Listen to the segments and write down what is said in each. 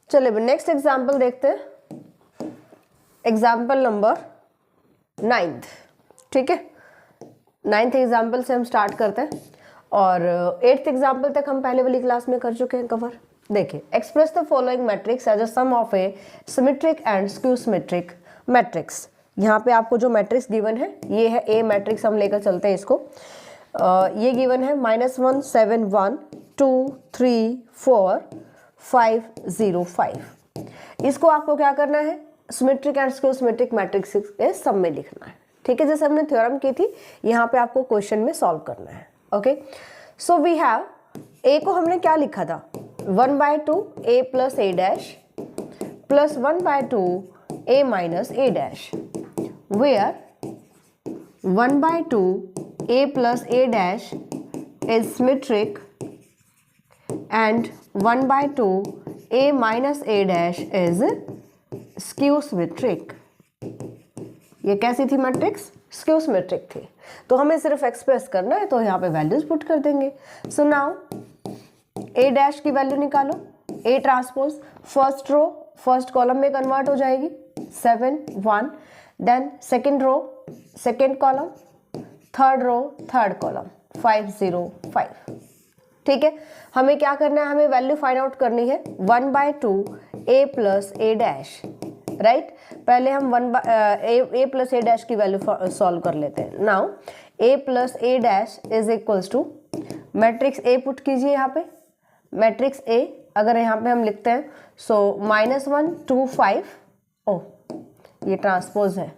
चलिए next example देखते हैं, एग्जाम्पल नंबर 9। ठीक है, 9th एग्जाम्पल से हम स्टार्ट करते हैं और 8th एग्जाम्पल तक हम पहले वाली क्लास में कर चुके हैं कवर। देखिए, express the following matrix as a sum of a symmetric and skew symmetric matrix. यहाँ पे आपको जो मैट्रिक्स गिवन है ये है ए मैट्रिक्स, हम लेकर चलते हैं इसको। ये गिवन है -1 7 1 2 3 4 5 0 5। इसको आपको क्या करना है, symmetric and skew symmetric matrix के सम में लिखना है। ठीक है, जैसे हमने थ्योरम की थी, यहाँ पे आपको क्वेश्चन में सॉल्व करना है। Okay, so we have A को हमने क्या लिखा था, 1/2 a plus a dash plus 1/2 a minus a dash, where 1/2 a plus a dash is symmetric and 1/2 a minus a dash is skew symmetric। ये कैसी थी मैट्रिक्स, स्क्यू सिमेट्रिक थी। तो हमें सिर्फ एक्सप्रेस करना है, तो यहाँ पे वैल्यूज पुट कर देंगे। सो नाउ a डैश की वैल्यू निकालो, a transpose first row first column में कन्वर्ट हो जाएगी 7 1, then second row second column, third row third column 5 0 5। ठीक है, हमें क्या करना है, हमें वैल्यू फाइंड आउट करनी है 1/2 a plus a dash. Right, पहले हम a प्लस a डैश की वैल्यू सॉल्व कर लेते हैं। Now a plus a dash is equals to matrix a put कीजिए यहाँ पे, मैट्रिक्स a अगर यहाँ पे हम लिखते हैं सो -1 2 5, ओ ये ट्रांसपोज है,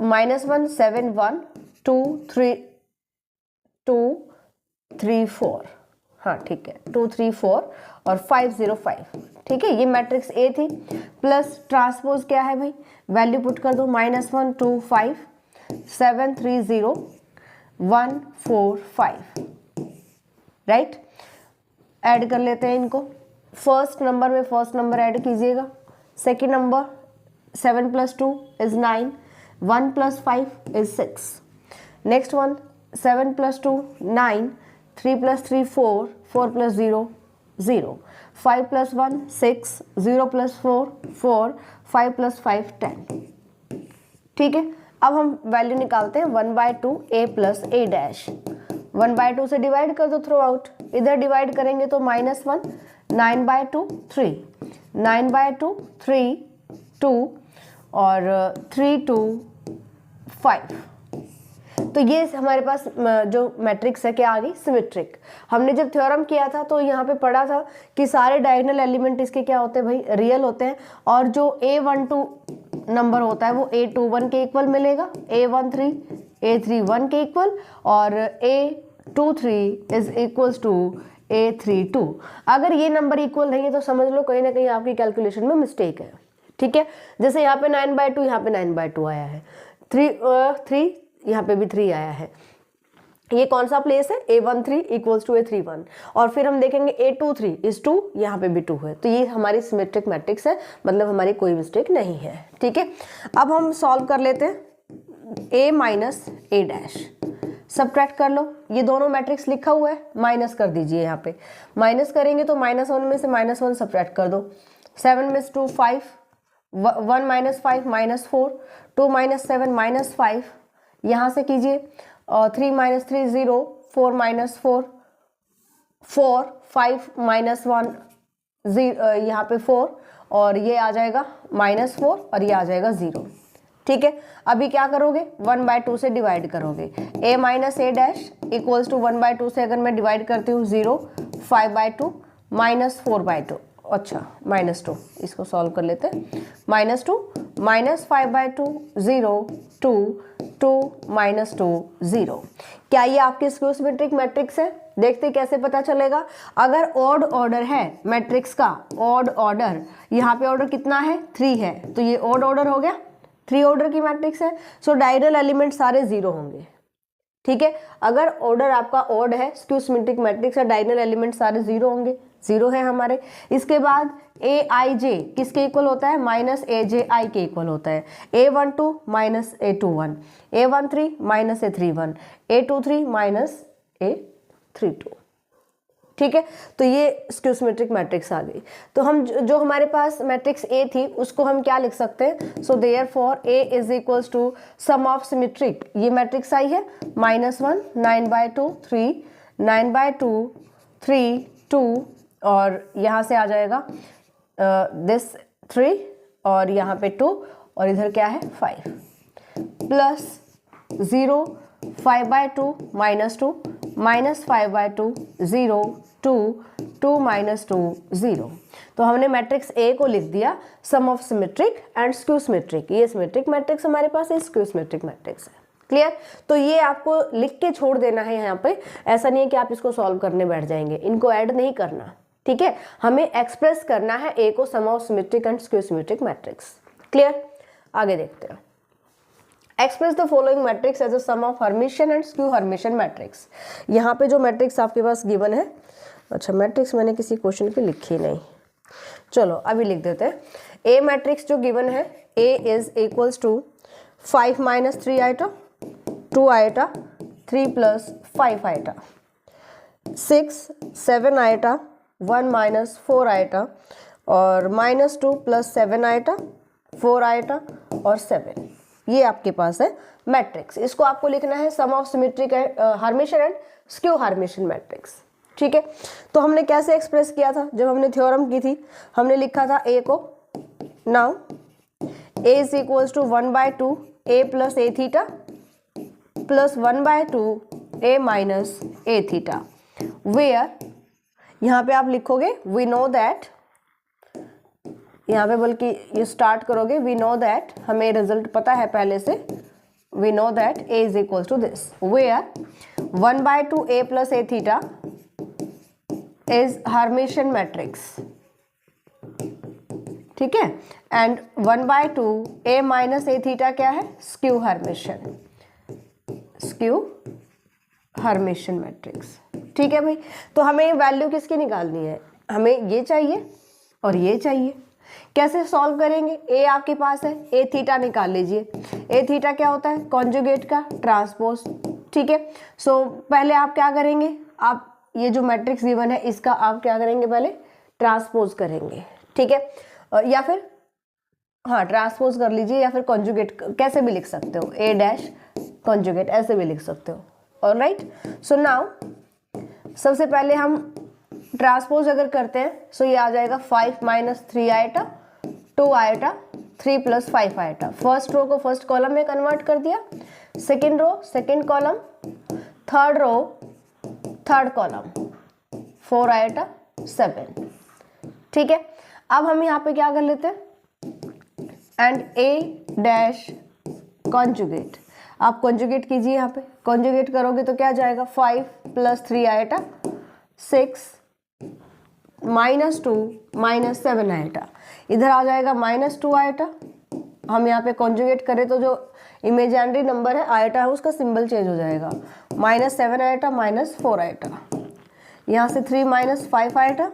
-1 7 1 2 3 4, हाँ ठीक है 2 3 4 और 5 0 5। ठीक है, ये मैट्रिक्स ए थी, प्लस ट्रांसपोज क्या है भाई, वैल्यू पुट कर दो, -1 2 5 7 3 0 1 4 5। राइट, ऐड कर लेते हैं इनको, फर्स्ट नंबर में फर्स्ट नंबर ऐड कीजिएगा, second number 7 + 2 is 9, 1 + 5 is 6, next one 7 + 2 9, 3 + 3 4, 4 + 0 0, 5 + 1 6, 0 + 4 4, 5 + 5 10। ठीक है, अब हम वैल्यू निकालते हैं 1/2 a प्लस a डैश। 1/2 से डिवाइड कर दो थ्रू आउट, इधर डिवाइड करेंगे तो -1 9/2 3, 9/2 3 2 और 3 2 5। तो ये हमारे पास जो मैट्रिक्स है क्या आ गई, सिमेट्रिक। हमने जब थ्योरम किया था तो यहाँ पे पढ़ा था कि सारे डायगोनल एलिमेंट इसके क्या होते हैं भाई, रियल होते हैं, और जो a12 नंबर होता है वो a21 के इक्वल मिलेगा, a13 a31 के इक्वल, और a23 is equals to a32। अगर ये नंबर इक्वल नहीं है तो समझ लो कहीं ना कहीं आपकी कैलकुलेशन में मिस्टेक है। ठीक है, जैसे यहाँ पे 9/2 यहाँ पे 9/2 आया है, 3 यहाँ पे भी 3 आया है, ये कौन सा प्लेस है, a13 इक्वल्स टू a31, और फिर हम देखेंगे a23 इज 2, यहाँ पे भी 2 है, तो ये हमारी सिमेट्रिक मैट्रिक्स है, मतलब हमारी कोई मिस्टेक नहीं है। ठीक है, अब हम सॉल्व कर लेते हैं a minus a dash, subtract कर लो, ये दोनों मैट्रिक्स लिखा हुआ है, माइनस कर दीजिए, यहाँ पे माइनस करेंगे तो -1 में से -1 सब्ट्रैक्ट कर दो, 7 में से 2 5, 1 - 5 -4, 2 - 7 -5, यहाँ से कीजिए, 3 - 3 0, 4 - 4 4, 5 - 1 0, यहाँ पे 4, और ये आ जाएगा -4 और ये आ जाएगा 0। ठीक है, अभी क्या करोगे, 1/2 से डिवाइड करोगे, a minus a dash equals to 1/2 से अगर मैं डिवाइड करती हूँ 0, 5/2 -4/2, अच्छा -2, इसको सॉल्व कर लेते हैं, -2 -5/2 0 2 2 -2 0। क्या ये आपकी स्क्यू सिमेट्रिक मैट्रिक्स है, देखते कैसे पता चलेगा। अगर ऑड ऑर्डर है मैट्रिक्स का, ऑड ऑर्डर, यहाँ पे ऑर्डर कितना है 3 है, तो ये ऑड ऑर्डर हो गया, 3 ऑर्डर की मैट्रिक्स है, सो डायगोनल एलिमेंट सारे 0 होंगे। ठीक है, अगर ऑर्डर आपका ऑड है, स्क्यू सिमेट्रिक मैट्रिक्स है, डायगोनल एलिमेंट सारे 0 होंगे, 0 है हमारे। इसके बाद aij किसके इक्वल होता है, -aj के इक्वल होता है, a12 -a21, a13 -a31, a23 -a32। ठीक है, तो ये स्क्यू सिमेट्रिक मैट्रिक्स आ गई। तो हम जो हमारे पास मैट्रिक्स ए थी उसको हम क्या लिख सकते हैं, so therefore A is equals to sum of symmetric, ये मैट्रिक्स आई है -1 9/2 3 9/2 3 2 और यहाँ से आ जाएगा दिस 3 और यहाँ पे 2 और इधर क्या है 5 प्लस 0 5/2 -2 -5/2 0 2 2 -2 0। तो हमने मैट्रिक्स ए को लिख दिया sum of symmetric and skew symmetric. ये सिमेट्रिक मैट्रिक्स हमारे पास है, स्क्यू सिमेट्रिक मैट्रिक्स है। क्लियर? तो ये आपको लिख के छोड़ देना है यहाँ पे, ऐसा नहीं है कि आप इसको सॉल्व करने बैठ जाएंगे, इनको ऐड नहीं करना, ठीक है। हमें एक्सप्रेस करना है ए को sum of symmetric and skew symmetric matrix. Clear? आगे देखते हैं। Express the following matrix as a sum of Hermitian and skew Hermitian matrix. यहाँ पे जो मैट्रिक्स आपके पास गिवन है, अच्छा मैट्रिक्स मैंने किसी क्वेश्चन पे लिखी नहीं, चलो अभी लिख देते हैं। ए मैट्रिक्स जो गिवन है, A is equals to 5 - 3 iota 2 iota 3 + 5 iota 6 7 iota 1 - 4 iota और -2 + 7 आइटा 4 आइटा और 7। ये आपके पास है मैट्रिक्स। इसको आपको लिखना है sum of symmetric Hermitian and skew Hermitian matrix, ठीक है। तो हमने कैसे एक्सप्रेस किया था, जब हमने थ्योरम की थी हमने लिखा था ए को, now A is equals to 1/2 a + a theta plus 1/2 a - a theta, where यहाँ पे आप लिखोगे वी नो दैट, यहाँ पे बल्कि ये स्टार्ट करोगे वी नो दैट, हमें रिजल्ट पता है पहले से, we know that a is equals to this, where 1/2 a + a theta is Hermitian matrix, ठीक है, एंड 1/2 a - a थीटा क्या है, skew Hermitian, skew Hermitian matrix, ठीक है भाई। तो हमें वैल्यू किसकी निकालनी है, हमें ये चाहिए और ये चाहिए। कैसे सॉल्व करेंगे, ए आपके पास है, ए थीटा निकाल लीजिए। ए थीटा क्या होता है, कॉन्जुगेट का ट्रांसपोज, ठीक है। सो पहले आप क्या करेंगे, आप ये जो मैट्रिक्स गिवन है इसका आप क्या करेंगे, पहले ट्रांसपोज करेंगे, ठीक है, या फिर हाँ ट्रांसपोज कर लीजिए, या फिर कॉन्जुगेट कैसे भी लिख सकते हो, ए डैश कॉन्जुगेट ऐसे भी लिख सकते हो, ऑलराइट। सो नाउ सबसे पहले हम ट्रांसपोज अगर करते हैं, सो ये आ जाएगा 5 - 3 iota 2 iota 3 + 5 iota. First row को फर्स्ट कॉलम में कन्वर्ट कर दिया, second row second column, third row third column 4 iota 7, ठीक है। अब हम यहाँ पे क्या कर लेते हैं, एंड ए डैश कॉन्जुगेट, आप कॉन्जुगेट कीजिए, यहाँ पे कॉन्जुगेट करोगे तो क्या जाएगा 5 + 3 आइटा 6 -2 -7 आइटा, इधर आ जाएगा -2 आइटा। हम यहाँ पे कॉन्जुगेट करें तो जो इमेजिनरी नंबर है आइटा है उसका सिंबल चेंज हो जाएगा, -7 आइटा -4 आइटा, यहाँ से 3 - 5 आइटा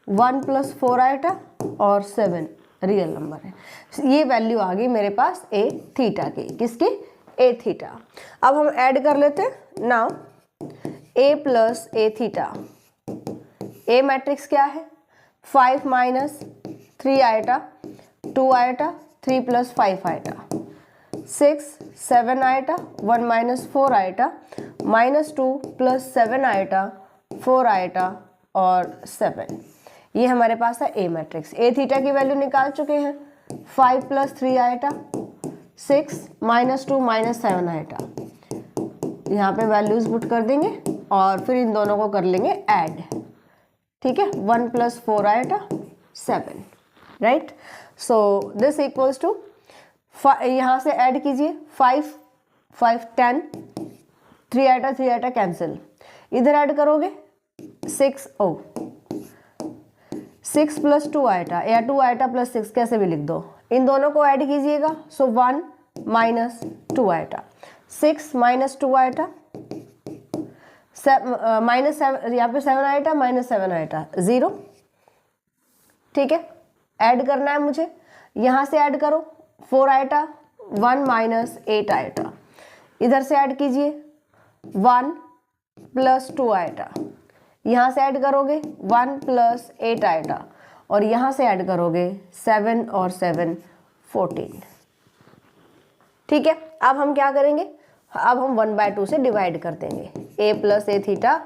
1 + 4 आइटा और 7 रियल नंबर है। ये वैल्यू आ गई मेरे पास ए थीटा की, किसकी, ए थीटा। अब हम ऐड कर लेते हैं, now A + a theta, A matrix क्या है 5 - 3 iota 2 iota 3 + 5 iota 6 7 iota 1 - 4 iota -2 + 7 iota 4 iota और 7। ये हमारे पास है ए मैट्रिक्स। ए थीटा की वैल्यू निकाल चुके हैं, 5 + 3 आइटा 6 -2 -7 आइटा, यहाँ पे वैल्यूज पुट कर देंगे और फिर इन दोनों को कर लेंगे ऐड, ठीक है, 1 + 4 iota 7, right. So this equals to, यहाँ से ऐड कीजिए 5 5 10 3 आइटा कैंसिल, इधर ऐड करोगे 6 + 2 आइटा या 2 आइटा + 6 कैसे भी लिख दो, इन दोनों को ऐड कीजिएगा, सो 1 - 2 आइटा 6 - 2 आइटा -7, यहाँ पे 7 आइटा -7 आइटा 0, ठीक है। ऐड करना है मुझे, यहाँ से ऐड करो 4 आइटा 1 - 8 आइटा, इधर से ऐड कीजिए 1 + 2 आइटा, यहाँ से ऐड करोगे 1 प्लस 8 आएगा, और यहाँ से ऐड करोगे 7 और 7 14। ठीक है, अब हम क्या करेंगे, अब हम 1/2 से डिवाइड कर देंगे। a प्लस ए थीटा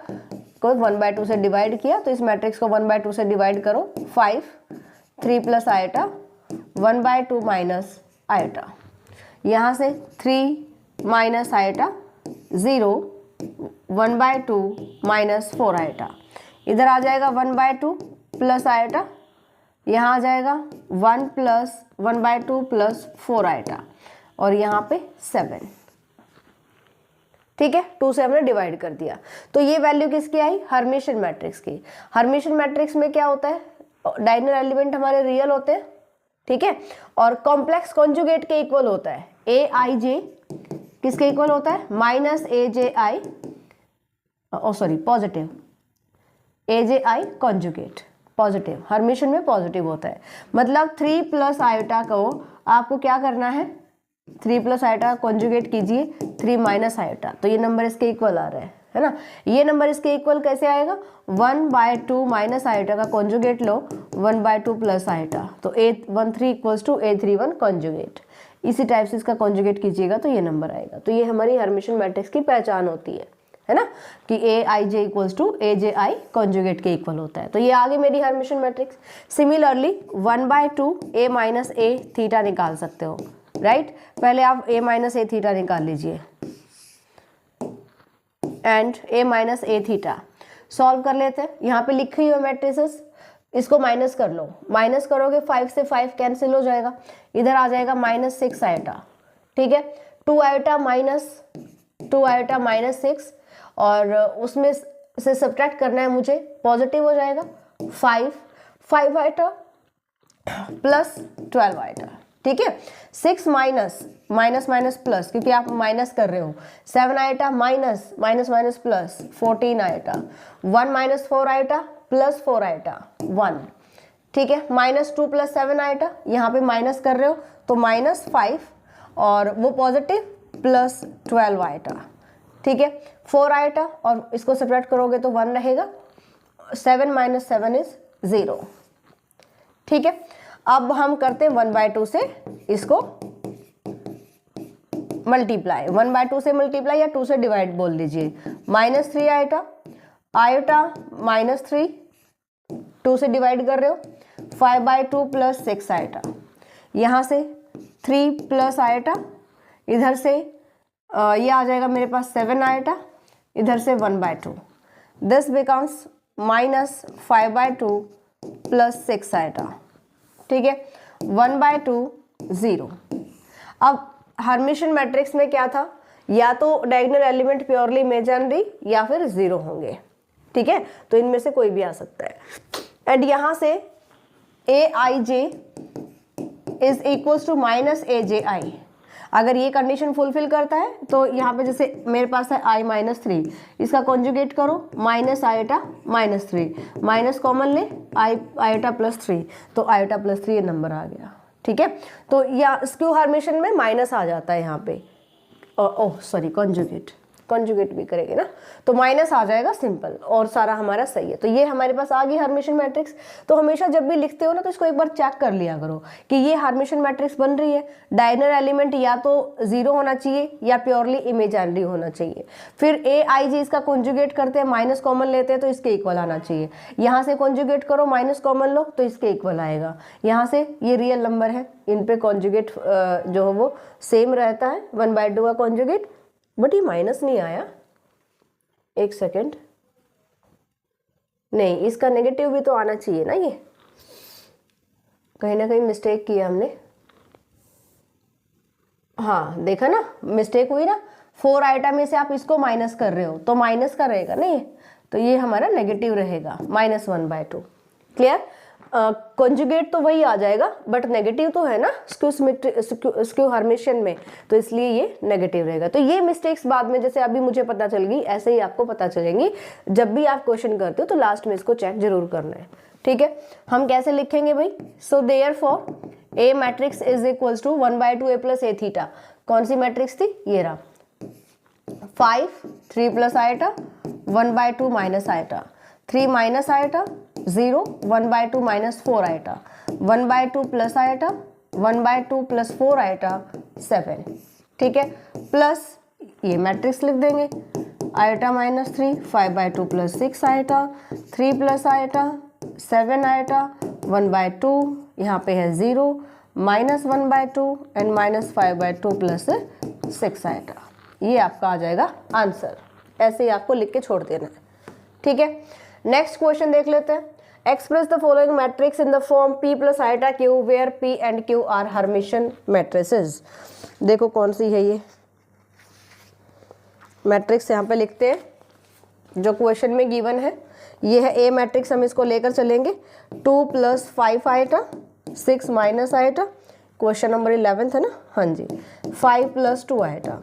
को 1/2 से डिवाइड किया, तो इस मैट्रिक्स को 1/2 से डिवाइड करो। 5 3 प्लस आएटा 1/2 माइनस आएटा, यहाँ से 3 माइनस आएटा 0 1/2 माइनस 4 आएटा, इधर आ जाएगा 1/2 प्लस आएटा, यहाँ आ जाएगा 1 प्लस 1/2 प्लस 4 आएटा, और यहाँ पे 7। ठीक है, 2 से हमने डिवाइड कर दिया। तो ये वैल्यू किसकी आई, हर्मिशियन मैट्रिक्स की। हर्मिशियन मैट्रिक्स में क्या होता है, डायगोनल एलिमेंट हमारे रियल होते हैं। ठीक है, और कॉम्प्लेक्स कॉन्जुगेट के इक्वल होता है। ए आई जे किसके इक्वल होता है, minus A J I, sorry positive, A J I conjugate positive, Hermitian में पॉजिटिव होता है। मतलब 3 प्लस आयोटा को आपको क्या करना है, 3 प्लस आयोटा कॉन्जुगेट कीजिए 3 माइनस आयोटा, तो ये नंबर इसके इक्वल आ रहा है ना। ये नंबर इसके इक्वल कैसे आएगा, 1/2 माइनस आयोटा का कॉन्जुगेट लो 1/2 प्लस आयोटा, तो A13 equals to A31 conjugate. इसी टाइप से इसका कॉन्जुगेट कीजिएगा तो ये नंबर आएगा। तो ये हमारी हर्मिशियन मैट्रिक्स की पहचान होती है ना, कि A I J equals to A J I conjugate के इक्वल होता है। तो ये आगे मेरी Hermitian matrix. Similarly 1/2 A minus A theta निकाल सकते हो, राइट। पहले आप a माइनस ए थीटा निकाल लीजिए, and a minus A theta solve कर लेते हैं। यहाँ पे लिखी हुई मैट्रिसेस, इसको माइनस कर लो, माइनस करोगे 5 से 5 कैंसिल हो जाएगा, इधर आ जाएगा -6 आयोटा। ठीक है, 2 आयोटा माइनस 6, और उसमें से सब्ट्रैक्ट करना है मुझे, पॉजिटिव हो जाएगा 5 आयोटा प्लस 12 आयोटा। ठीक है, 6 माइनस प्लस, क्योंकि आप माइनस कर रहे हो, 7 iota minus plus 14 iota, 1 minus 4 iota plus 4 iota 1। ठीक है, -2 प्लस 7 आयोटा, यहाँ पे माइनस कर रहे हो तो -5, और वो पॉजिटिव प्लस 12 आयोटा। ठीक है, 4 आयोटा, और इसको सेपरेट करोगे तो 1 रहेगा, 7 माइनस 7 इज 0। ठीक है, अब हम करते हैं 1/2 से इसको मल्टीप्लाई, 1/2 से मल्टीप्लाई या 2 से डिवाइड बोल दीजिए। -3 आयोटा -3, 2 से डिवाइड कर रहे हो, 5/2 प्लस 6 आयोटा, यहाँ से 3 प्लस आयोटा, इधर से ये आ जाएगा मेरे पास 7 आयोटा, इधर से 1/2, दिस बिकम्स -5/2 प्लस 6 आयोटा। ठीक है, 1/2 0। अब हर्मिशियन मैट्रिक्स में क्या था, या तो डायगोनल एलिमेंट प्योरली इमेजिनरी या फिर 0 होंगे। ठीक है, तो इनमें से कोई भी आ सकता है। एंड यहाँ से ए I J is equals to minus A J आई, अगर ये कंडीशन फुलफिल करता है तो यहाँ पे जैसे मेरे पास है i -3, इसका कॉन्जुगेट करो माइनस आयोटा -3, माइनस कॉमन ले आयोटा प्लस 3, तो आयोटा प्लस 3 ये नंबर आ गया। ठीक है, तो या स्क्यू हर्मिशियन में माइनस आ जाता है यहाँ पे, ओह सॉरी कॉन्जुगेट भी करेंगे ना, तो माइनस आ जाएगा सिंपल, और सारा हमारा सही है। तो ये हमारे पास आ गई हर्मिशियन मैट्रिक्स। तो हमेशा जब भी लिखते हो ना, तो इसको एक बार चेक कर लिया करो कि ये हर्मिशियन मैट्रिक्स बन रही है, डायगोनल एलिमेंट या तो 0 होना चाहिए या प्योरली इमेजिनरी होना चाहिए। फिर ए आई जी इसका कॉन्जुगेट करते हैं, माइनस कॉमन लेते हैं तो इसके इक्वल आना चाहिए, यहाँ से कॉन्जुगेट करो माइनस कॉमन लो तो इसके इक्वल आएगा, यहाँ से ये रियल नंबर है, इन पे कॉन्जुगेट जो है वो सेम रहता है 1/2 का कॉन्जुगेट, बट ये माइनस नहीं आया, एक सेकेंड, नहीं इसका नेगेटिव भी तो आना चाहिए ना, ये कहीं ना कहीं मिस्टेक किया हमने। हाँ देखा ना, मिस्टेक हुई ना, 4 आइटम में से आप इसको माइनस कर रहे हो तो माइनस का रहेगा ना ये, तो ये हमारा नेगेटिव रहेगा -1/2। क्लियर, कॉन्जुगेट तो वही आ जाएगा बट नेगेटिव तो है ना स्क्यू हर्मिशियन में, तो इसलिए ये नेगेटिव रहेगा। तो ये मिस्टेक्स बाद में जैसे अभी मुझे पता चल गई, ऐसे ही आपको पता चलेंगी। जब भी आप क्वेश्चन करते हो तो लास्ट में इसको चेक जरूर करना है। ठीक है, हम कैसे लिखेंगे भाई, so therefore a matrix is equals to 1/2 a plus A theta. कौन सी मैट्रिक्स थी, ये रहा, 5 3 plus iota 1/2 minus iota, 3 minus iota 0, 1/2 minus 4 iota, 1/2 plus iota 1/2 plus 4 iota 7, ठीक है, प्लस ये मैट्रिक्स लिख देंगे iota minus 3, 5/2 plus 6 iota, 3 plus iota 7 iota, 1/2 यहाँ पे है 0, minus 1/2 and minus 5/2 plus 6 iota. ये आपका आ जाएगा आंसर। ऐसे ही आपको लिख के छोड़ देना है, ठीक है। नेक्स्ट क्वेश्चन देख लेते हैं। Express the following matrix in the form P plus iota Q where P and Q are Hermitian matrices. देखो कौन सी है ये मैट्रिक्स, यहाँ पे लिखते हैं जो क्वेश्चन में गिवन है। ये है ए मैट्रिक्स, हम इसको लेकर चलेंगे 2 plus 5 iota 6 minus iota, question number 11 है ना, हाँ जी, 5 plus 2 iota,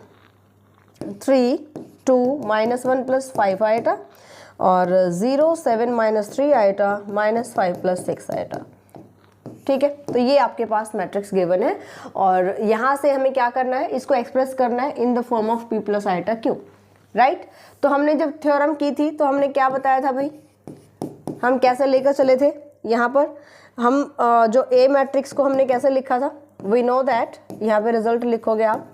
3 2 minus 1 plus 5 iota और 0 7 minus 3 iota minus 5 plus 6 iota, ठीक है। तो ये आपके पास मैट्रिक्स गिवन है और यहाँ से हमें क्या करना है, इसको एक्सप्रेस करना है in the form of P plus iota Q, right. तो हमने जब थ्योरम की थी तो हमने क्या बताया था भाई, हम कैसे लेकर चले थे, यहाँ पर हम जो ए मैट्रिक्स को हमने कैसे लिखा था, वी नो दैट, यहाँ पे रिजल्ट लिखोगे आप,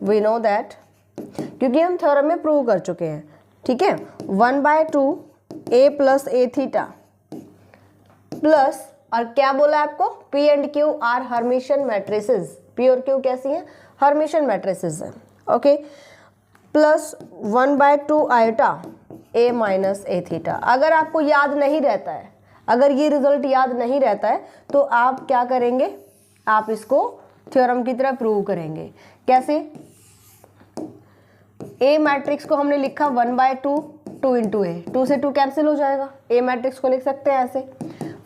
वी नो दैट, क्योंकि हम थ्योरम में प्रूव कर चुके हैं, ठीक है, 1/2 a plus A theta plus, और क्या बोला आपको, P and Q are Hermitian matrices, P और Q कैसी हैं, हर्मिशन मैट्रिसेस हैं, okay, plus 1/2 iota a minus A theta. अगर आपको याद नहीं रहता है, अगर ये रिजल्ट याद नहीं रहता है तो आप क्या करेंगे, आप इसको थ्योरम की तरह प्रूव करेंगे। कैसे, ए मैट्रिक्स को हमने लिखा 1/2 2 इंटू ए, 2 से 2 कैंसिल हो जाएगा, ए मैट्रिक्स को लिख सकते हैं ऐसे।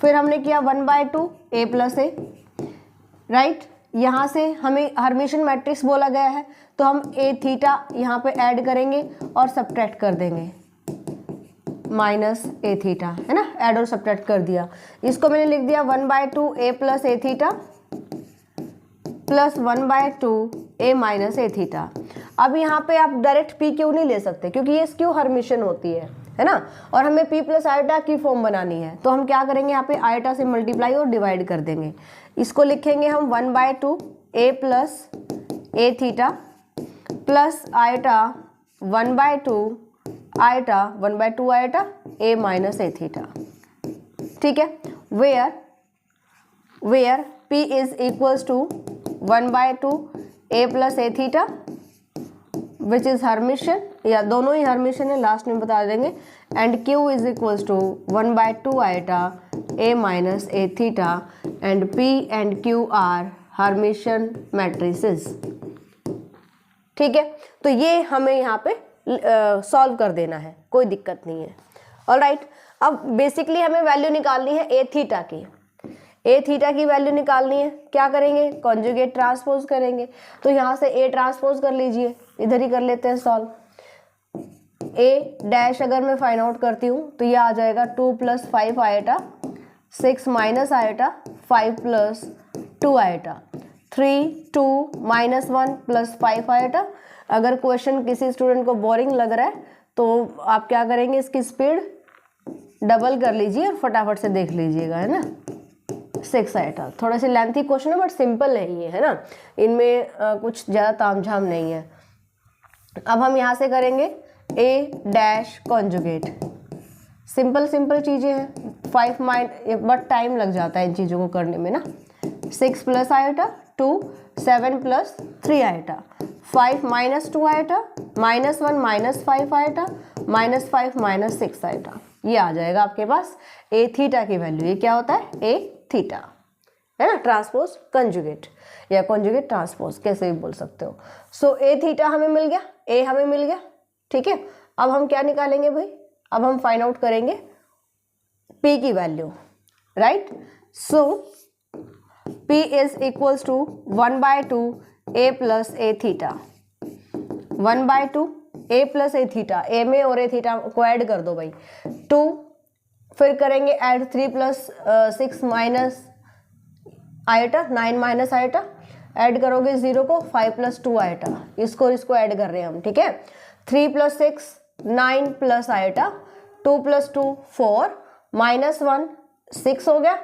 फिर हमने किया 1/2 a प्लस ए, राइट, यहाँ से हमें हर्मिशन मैट्रिक्स बोला गया है तो हम ए थीटा यहाँ पे ऐड करेंगे और सब्ट्रैक्ट कर देंगे, माइनस ए थीटा, है ना, ऐड और सब्ट्रैक्ट कर दिया। इसको मैंने लिख दिया 1/2 a plus A theta plus 1/2 a minus A theta. अब यहाँ पे आप डायरेक्ट P क्यू नहीं ले सकते क्योंकि ये क्यू हर्मिशन होती है ना, और हमें P प्लस आइटा की फॉर्म बनानी है, तो हम क्या करेंगे, यहाँ पे आइटा से मल्टीप्लाई और डिवाइड कर देंगे। इसको लिखेंगे हम 1/2 a plus A theta plus iota 1/2 iota 1/2 iota a minus A theta, ठीक है, where P is equals to 1/2 a plus A theta which is Hermitian, या दोनों ही हर्मिशन है, लास्ट में बता देंगे, and Q is equals to 1/2 iota a minus A theta and P and Q are Hermitian matrices, ठीक है। तो ये हमें यहाँ पे सॉल्व कर देना है, कोई दिक्कत नहीं है, ऑलराइट। अब बेसिकली हमें वैल्यू निकालनी है ए थीटा की, ए थीटा की वैल्यू निकालनी है, क्या करेंगे, कॉन्जुगेट ट्रांसपोज करेंगे। तो यहाँ से ए ट्रांसपोज कर लीजिए, इधर ही कर लेते हैं सॉल्व। ए डैश अगर मैं फाइंड आउट करती हूँ तो ये आ जाएगा 2 plus 5 iota 6 minus iota 5 plus 2 iota 3 2 minus 1 plus 5 iota. अगर क्वेश्चन किसी स्टूडेंट को बोरिंग लग रहा है तो आप क्या करेंगे, इसकी स्पीड डबल कर लीजिए और फटाफट से देख लीजिएगा, है ना। 6 आइटा, थोड़ा सी लेंथी क्वेश्चन है बट सिंपल है ये, है ना, इनमें कुछ ज़्यादा तामझाम नहीं है। अब हम यहाँ से करेंगे ए डैश कॉन्जुगेट, सिंपल चीज़ें हैं, 5 बट टाइम लग जाता है इन चीज़ों को करने में ना। 6 plus iota 2 7 plus 3 iota 5 minus 2 iota minus 1 minus 5 iota minus 5 minus 6 iota, ये आ जाएगा आपके पास ए थीटा की वैल्यू। ये क्या होता है, ए थीटा, है ना, ट्रांसपोज कंजुगेट या कंजुगेट ट्रांसपोज कैसे भी बोल सकते हो। सो ए थीटा हमें मिल गया, ए हमें मिल गया, ठीक है। अब हम क्या निकालेंगे भाई, अब हम फाइंड आउट करेंगे P की value, right. So P is equals to 1/2 a plus A theta, 1/2 a plus A theta, A में और ए थीटा को ऐड कर दो भाई, 2, फिर करेंगे add 3 plus 6 minus iota 9 minus iota, add करोगे 0 को 5 प्लस 2 आइटा, इसको ऐड कर रहे हैं हम, ठीक है। 3 प्लस 6 9 प्लस आइटा 2 प्लस 2 4 -1 6 हो गया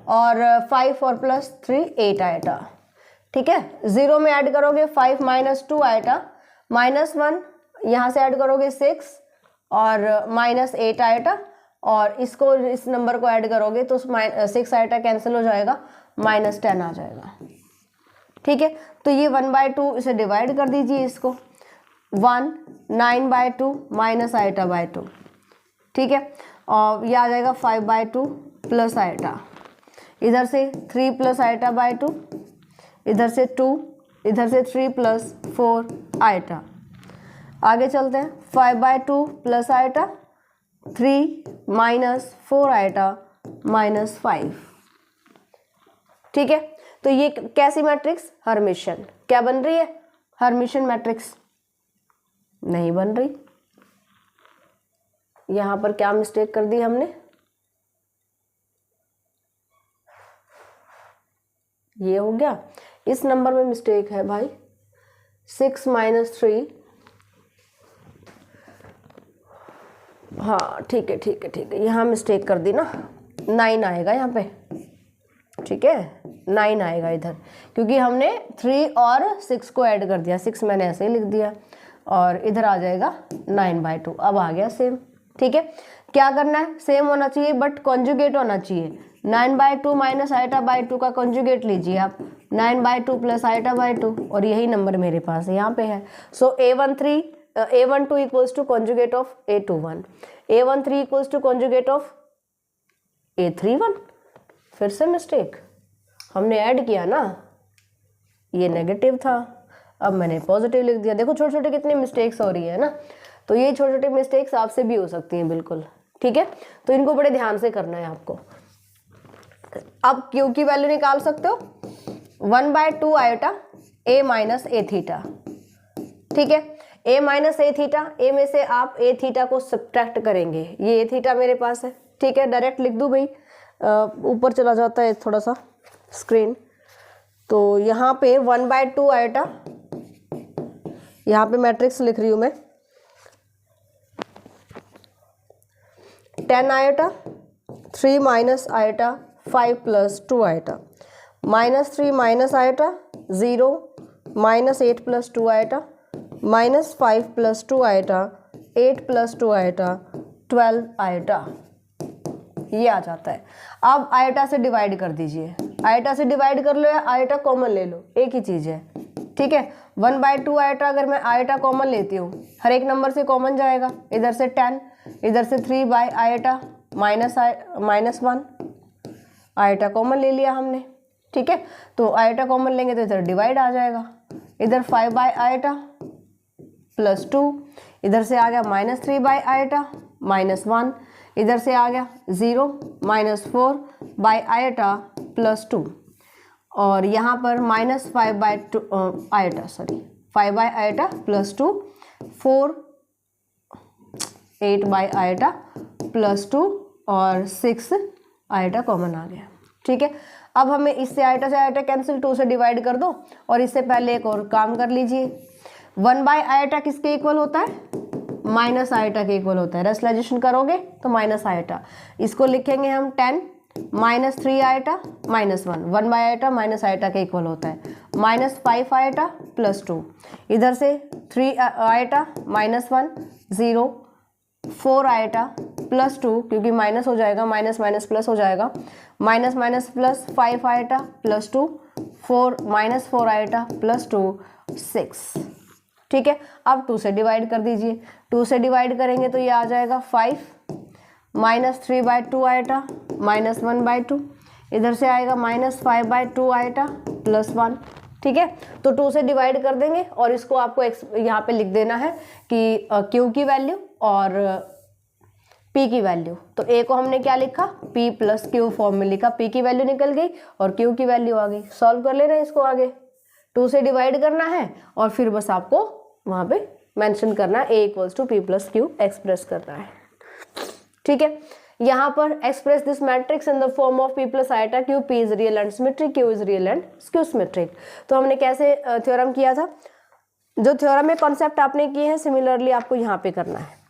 और 5 और +3 8 आएगा। ठीक है, 0 में ऐड करोगे 5 - 2 आएगा, -1 यहाँ से ऐड करोगे 6 और -8 आएगा, और इसको इस नंबर को ऐड करोगे तो 6 आएगा कैंसिल हो जाएगा, -10 आ जाएगा। ठीक है, तो ये 1/2 इसे डिवाइड कर दीजिए, इसको 1 9/2 माइनस आएटा बाय 2। ठीक है, और ये आ जाएगा 5/2 प्लस आएटा, इधर से 3 प्लस आएटा बाय 2, इधर से 2, इधर से 3 प्लस 4 आएटा। आगे चलते हैं, 5/2 प्लस आएटा, 3 माइनस 4 आएटा -5। ठीक है, तो ये कैसी मैट्रिक्स? हर्मिशियन। क्या बन रही है? हर्मिशियन मैट्रिक्स नहीं बन रही। यहां पर क्या मिस्टेक कर दी हमने? ये हो गया, इस नंबर में मिस्टेक है भाई, 6 - 3। हाँ ठीक है ठीक है ठीक है, यहाँ मिस्टेक कर दी ना, 9 आएगा यहाँ पे। ठीक है, 9 आएगा इधर, क्योंकि हमने 3 और 6 को ऐड कर दिया, 6 मैंने ऐसे ही लिख दिया, और इधर आ जाएगा 9/2। अब आ गया सेम। ठीक है, क्या करना है? सेम होना चाहिए बट कॉन्जुगेट होना चाहिए। 9/2 माइनस आइटा बाय 2 का कॉन्जुगेट लीजिए आप, 9/2 प्लस आइटा बाय 2, और यही नंबर मेरे पास यहाँ पे है। So A12 equals to conjugate of A21, A13 equals to conjugate of A31। फिर से मिस्टेक, हमने ऐड किया ना, ये नेगेटिव था, अब मैंने पॉजिटिव लिख दिया। देखो छोटे छोटे कितनी मिस्टेक्स हो रही है ना, तो ये छोटे छोटे मिस्टेक्स आपसे भी हो सकती हैं बिल्कुल। ठीक है, तो इनको बड़े ध्यान से करना है आपको। अब Q की वैल्यू निकाल सकते हो, 1/2 iota A minus A theta. ठीक है, A minus A theta, A में से आप ए थीटा को सब्ट्रैक्ट करेंगे, ये ए थीटा मेरे पास है। ठीक है, डायरेक्ट लिख दूँ भाई, ऊपर चला जाता है थोड़ा सा स्क्रीन, तो यहाँ पे 1/2 आयोटा, यहाँ पे मैट्रिक्स लिख रही हूँ मैं, 10 iota, 3 minus iota 5 plus 2 iota, -3 minus iota 0, -8 plus 2 iota, -5 plus 2 iota, 8 plus 2 iota 12 iota, ये आ जाता है। अब आयोटा से डिवाइड कर दीजिए, आयोटा से डिवाइड कर लो या आयोटा कॉमन ले लो, एक ही चीज़ है। ठीक है, 1/2 आयोटा अगर मैं आयोटा कॉमन लेती हूँ, हर एक नंबर से कॉमन जाएगा, इधर से 10, इधर से 3 बाय आयोटा -1 आयोटा कॉमन ले लिया हमने। ठीक है, तो आयोटा कॉमन लेंगे तो इधर डिवाइड आ जाएगा, इधर 5 बाय आयोटा प्लस 2, इधर से आ गया -3 बाय आयोटा -1, इधर से आ गया 0, -4 बाय आयोटा प्लस 2, और यहाँ पर -5 by iota plus 2, 4 8 by iota plus 2 और 6 आयोटा कॉमन आ गया। ठीक है, अब हमें इससे आयोटा से आयोटा कैंसिल, 2 से डिवाइड कर दो, और इससे पहले एक और काम कर लीजिए, 1 बाय आयोटा किसके इक्वल होता है? माइनस आयोटा के इक्वल होता है। रेशनलाइजेशन करोगे तो माइनस आयोटा, इसको लिखेंगे हम 10 -3 iota -1, 1 by iota minus iota के इक्वल होता है, -5 आयोटा प्लस 2, इधर से 3 आयोटा -1 0, 4 आयोटा प्लस 2, क्योंकि माइनस हो जाएगा, माइनस माइनस प्लस हो जाएगा, minus minus plus 5 iota plus 2, 4 -4 iota plus 2 6। ठीक है, अब 2 से डिवाइड कर दीजिए, 2 से डिवाइड करेंगे तो ये आ जाएगा 5 -3/2 आयोटा -1/2, इधर से आएगा -5/2 आयोटा प्लस 1। ठीक है, तो 2 से डिवाइड कर देंगे, और इसको आपको यहाँ पे लिख देना है कि Q की वैल्यू और P की वैल्यू। तो A को हमने क्या लिखा? P प्लस Q फॉर्म में लिखा, P की वैल्यू निकल गई और Q की वैल्यू आ गई। सॉल्व कर लेना इसको, आगे 2 से डिवाइड करना है, और फिर बस आपको वहाँ पे मेंशन करना है A equals to P plus Q express करना है। ठीक है, यहाँ पर express this matrix in the form of P plus iota Q, P is real and symmetric, Q is real and skew symmetric. तो हमने कैसे थ्योरम किया था? जो थ्योरम में कॉन्सेप्ट आपने किए हैं, सिमिलरली आपको यहाँ पे करना है।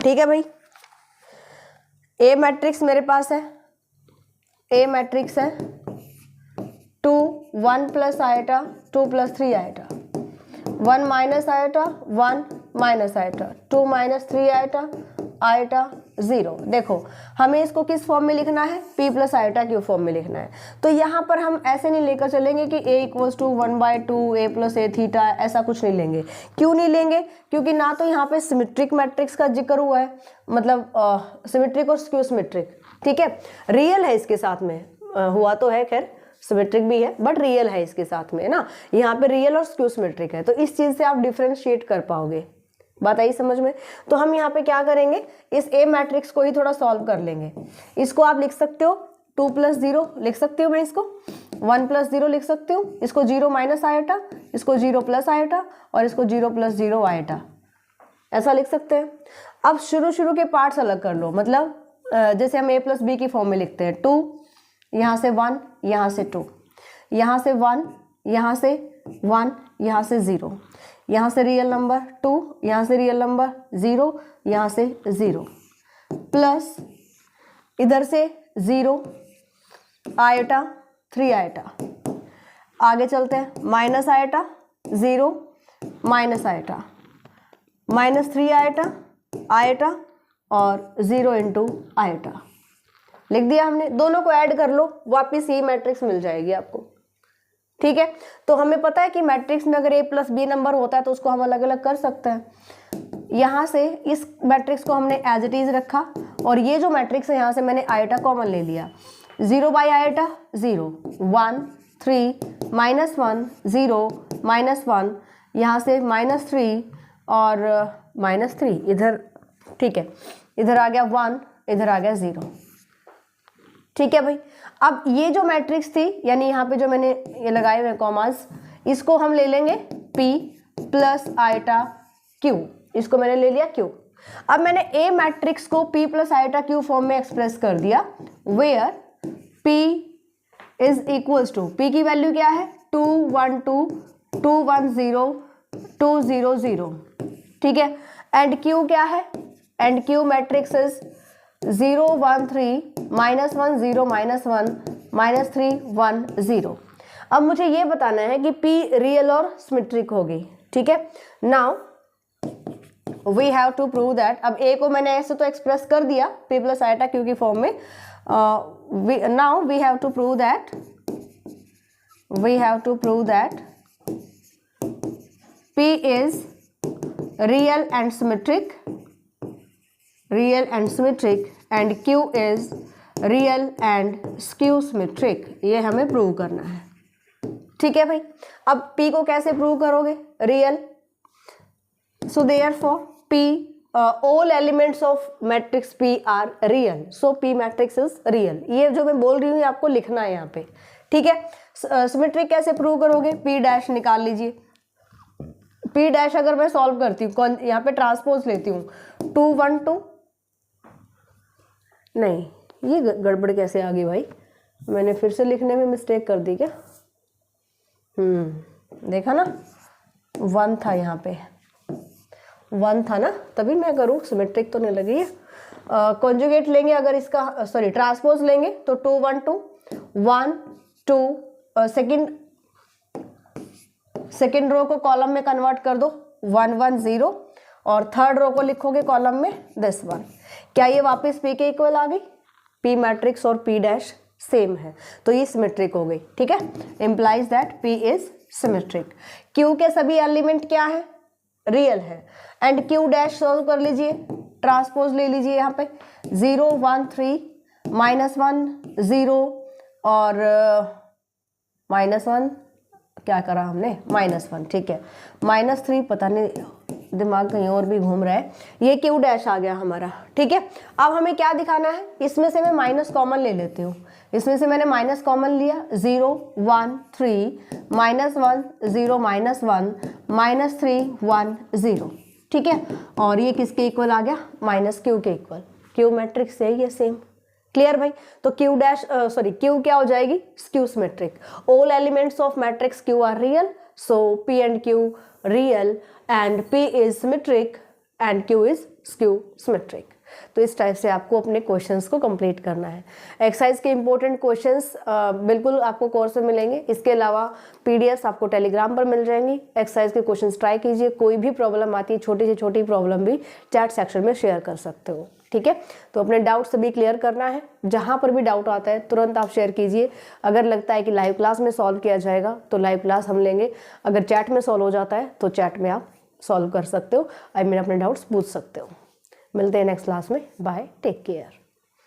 ठीक है भाई, ए मैट्रिक्स मेरे पास है, ए मैट्रिक्स है 2 1 plus iota 2 plus 3 iota, 1 minus iota 1 minus iota, 2 minus 3 iota, iota 0। देखो हमें इसको किस फॉर्म में लिखना है, p plus iota Q form में लिखना है। तो यहाँ पर हम ऐसे नहीं लेकर चलेंगे कि a equals to 1/2 a plus a theta, ऐसा कुछ नहीं लेंगे। क्यों नहीं लेंगे? क्योंकि ना तो यहाँ पे सिमेट्रिक मैट्रिक्स का जिक्र हुआ है, मतलब सिमेट्रिक और स्क्यू सिमेट्रिक, ठीक है, रियल है इसके साथ में, हुआ तो है खैर, सिमेट्रिक भी है बट रियल है इसके साथ में ना, यहाँ पे रियल और स्क्यू सिमेट्रिक है। तो इस चीज से आप डिफ्रेंशिएट कर पाओगे, बात आई समझ में। तो हम यहाँ पे क्या करेंगे, इस ए मैट्रिक्स को ही थोड़ा सॉल्व कर लेंगे। इसको आप लिख सकते हो 2 प्लस 0 लिख सकती हूँ मैं, इसको 1 प्लस 0 लिख सकती हूँ, इसको 0 माइनस आइटा, इसको 0 प्लस आइटा और इसको 0 प्लस 0 आइटा, ऐसा लिख सकते हैं। अब शुरू के पार्ट्स अलग कर लो, मतलब जैसे हम a प्लस बी की फॉर्म में लिखते हैं, 2 यहाँ से 1 यहाँ से 2, यहाँ से 1 यहाँ से 1 यहाँ से 0, यहाँ से रियल नंबर 2, यहाँ से रियल नंबर 0, यहाँ से 0, प्लस इधर से 0 आइटा 3 आइटा, आगे चलते हैं, minus iota 0 minus iota, minus 3 iota iota और 0 इंटू आइटा, लिख दिया हमने। दोनों को ऐड कर लो, वापिस यही मैट्रिक्स मिल जाएगी आपको, ठीक है। तो हमें पता है कि मैट्रिक्स में अगर a प्लस बी नंबर होता है तो उसको हम अलग अलग कर सकते हैं। यहाँ से इस मैट्रिक्स को हमने एज इट इज रखा और ये जो मैट्रिक्स है यहाँ से मैंने आइटा कॉमन ले लिया, 0 बाई आइटा 0, 1 3 माइनस 1 0 माइनस 1, यहाँ से माइनस 3 और माइनस 3 इधर, ठीक है, इधर आ गया 1, इधर आ गया 0, ठीक है भाई। अब ये जो मैट्रिक्स थी, यानी यहाँ पे जो मैंने ये लगाए हुए कॉमास, इसको हम ले लेंगे p प्लस आइटा q, इसको मैंने ले लिया q। अब मैंने a मैट्रिक्स को p plus iota q form में एक्सप्रेस कर दिया, where p is equals to, p की वैल्यू क्या है 2 1 2 2 1 0 2 0 0, ठीक है, एंड q क्या है, and q matrix is 0 1 3 minus 1 0 minus 1 minus 3 1 0। अब मुझे ये बताना है कि p रियल और सिमेट्रिक होगी, ठीक है। Now we have to prove that, अब a को मैंने ऐसे तो एक्सप्रेस कर दिया p प्लस आइटा q की फॉर्म में, now we have to prove that p is real and symmetric, and q is real and skew symmetric, ये हमें प्रूव करना है, ठीक है भाई। अब p को कैसे प्रूव करोगे, real, so therefore p all elements of matrix p are real, so p matrix is real। ये जो मैं बोल रही हूँ आपको लिखना है यहाँ पे, ठीक है। सिमेट्रिक कैसे प्रूव करोगे, p डैश निकाल लीजिए, p डैश अगर मैं सॉल्व करती हूँ, यहाँ पे ट्रांसपोज लेती हूँ 2 1 2, नहीं ये गड़बड़ कैसे आ गई भाई, मैंने फिर से लिखने में मिस्टेक कर दी क्या, देखा ना 1 था, यहाँ पे 1 था ना, तभी मैं करूँ, सिमेट्रिक तो नहीं लगी है। कॉन्जुगेट लेंगे अगर इसका, सॉरी ट्रांसपोज लेंगे तो 2 1 2 1 2, सेकेंड रो को कॉलम में कन्वर्ट कर दो 1 1 0 और थर्ड रो को लिखोगे कॉलम में दिस 1। क्या ये वापस p के इक्वल आ गई, p मैट्रिक्स और p डैश सेम है तो ये सिमेट्रिक हो गई, ठीक है, implies that p is symmetric. q के सभी एलिमेंट क्या है, रियल है, एंड q डैश सॉल्व कर लीजिए, ट्रांसपोज ले लीजिए, यहाँ पे 0 1 3 माइनस 1 0 और माइनस 1, क्या करा हमने, माइनस 1, ठीक है, माइनस 3, पता नहीं दिमाग कहीं और भी घूम रहा है, ये q डैश आ गया हमारा, ठीक है। अब हमें क्या दिखाना है, इसमें से मैं माइनस कॉमन ले लेती हूँ, इसमें से मैंने माइनस कॉमन लिया, 0 1 3 माइनस 1 0 माइनस 1 माइनस 3 1 0, ठीक है, और ये किसके इक्वल आ गया, माइनस q के इक्वल, q मैट्रिक्स से ये सेम, क्लियर भाई। तो q डैश सॉरी q क्या हो जाएगी, skew symmetric. All elements of matrix q are real, so p and q real and p is symmetric and q is skew symmetric। तो इस type से आपको अपने क्वेश्चंस को कंप्लीट करना है। एक्सरसाइज के इंपॉर्टेंट क्वेश्चंस बिल्कुल आपको कोर्स में मिलेंगे। इसके अलावा पीडीएफ आपको टेलीग्राम पर मिल जाएंगी। एक्सरसाइज के क्वेश्चंस ट्राई कीजिए। कोई भी प्रॉब्लम आती है, छोटी से छोटी प्रॉब्लम भी चैट सेक्शन में शेयर कर सकते हो, ठीक है। तो अपने डाउट सभी क्लियर करना है। जहां पर भी डाउट आता है तुरंत आप शेयर कीजिए। अगर लगता है कि लाइव क्लास में सॉल्व किया जाएगा तो लाइव क्लास हम लेंगे। अगर चैट में सॉल्व हो जाता है तो चैट में आप सॉल्व कर सकते हो, अपने डाउट्स पूछ सकते हो। मिलते हैं नेक्स्ट क्लास में। Bye, take care.